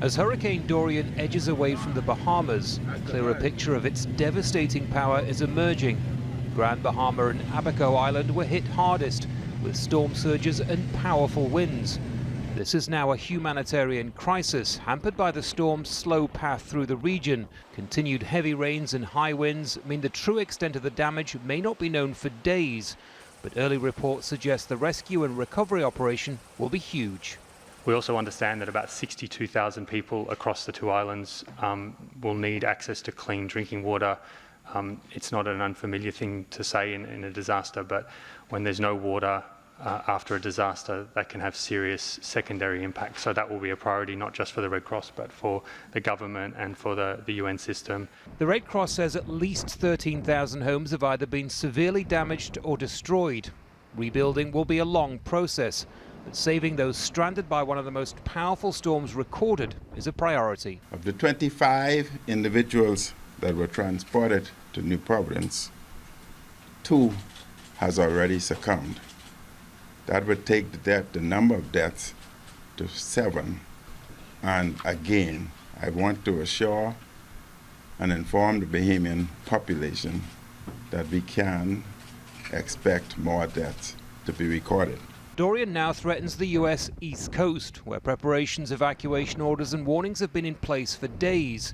As Hurricane Dorian edges away from the Bahamas, a clearer picture of its devastating power is emerging. Grand Bahama and Abaco Island were hit hardest, with storm surges and powerful winds. This is now a humanitarian crisis, hampered by the storm's slow path through the region. Continued heavy rains and high winds mean the true extent of the damage may not be known for days, but early reports suggest the rescue and recovery operation will be huge. We also understand that about 62,000 people across the two islands will need access to clean drinking water. It's not an unfamiliar thing to say in a disaster, but when there's no water after a disaster, that can have serious secondary impacts. So that will be a priority not just for the Red Cross, but for the government and for the UN system. The Red Cross says at least 13,000 homes have either been severely damaged or destroyed. Rebuilding will be a long process, but saving those stranded by one of the most powerful storms recorded is a priority. Of the 25 individuals that were transported to New Providence, 2 has already succumbed. That would take the number of deaths to 7. And again, I want to assure and inform the Bahamian population that we can expect more deaths to be recorded. Dorian now threatens the US East Coast, where preparations, evacuation orders and warnings have been in place for days.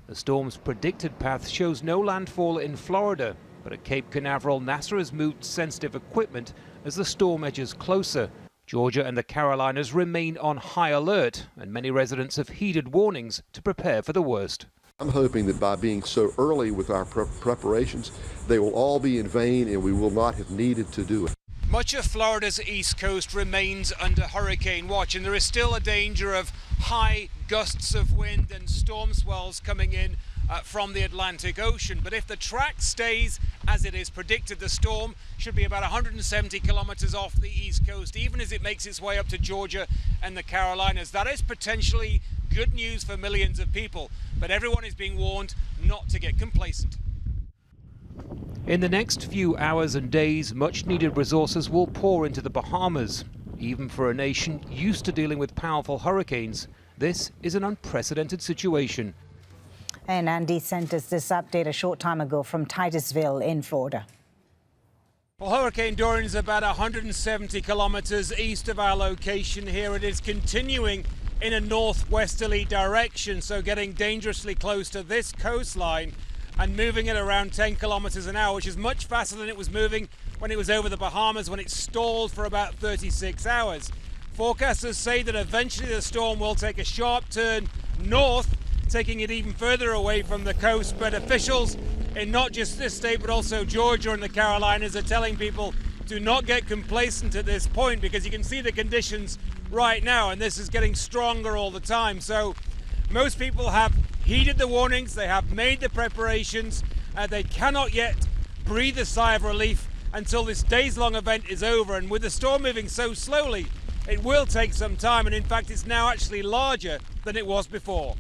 The storm's predicted path shows no landfall in Florida, but at Cape Canaveral, NASA has moved sensitive equipment as the storm edges closer. Georgia and the Carolinas remain on high alert, and many residents have heeded warnings to prepare for the worst. I'm hoping that by being so early with our preparations, they will all be in vain and we will not have needed to do it. Much of Florida's east coast remains under hurricane watch, and there is still a danger of high gusts of wind and storm swells coming in from the Atlantic Ocean. But if the track stays as it is predicted, the storm should be about 170 kilometers off the east coast, even as it makes its way up to Georgia and the Carolinas. That is potentially good news for millions of people, but everyone is being warned not to get complacent. In the next few hours and days, much needed resources will pour into the Bahamas. Even for a nation used to dealing with powerful hurricanes, this is an unprecedented situation. And Andy sent us this update a short time ago from Titusville in Florida. Well, Hurricane Dorian is about 170 kilometers east of our location here. It is continuing in a northwesterly direction, so getting dangerously close to this coastline and moving at around 10 kilometers an hour, which is much faster than it was moving when it was over the Bahamas, when it stalled for about 36 hours. Forecasters say that eventually the storm will take a sharp turn north, taking it even further away from the coast, but officials in not just this state but also Georgia and the Carolinas are telling people do not get complacent at this point, because you can see the conditions right now and this is getting stronger all the time. So most people have heeded the warnings, they have made the preparations, they cannot yet breathe a sigh of relief until this days-long event is over. And with the storm moving so slowly, it will take some time, and in fact it's now actually larger than it was before.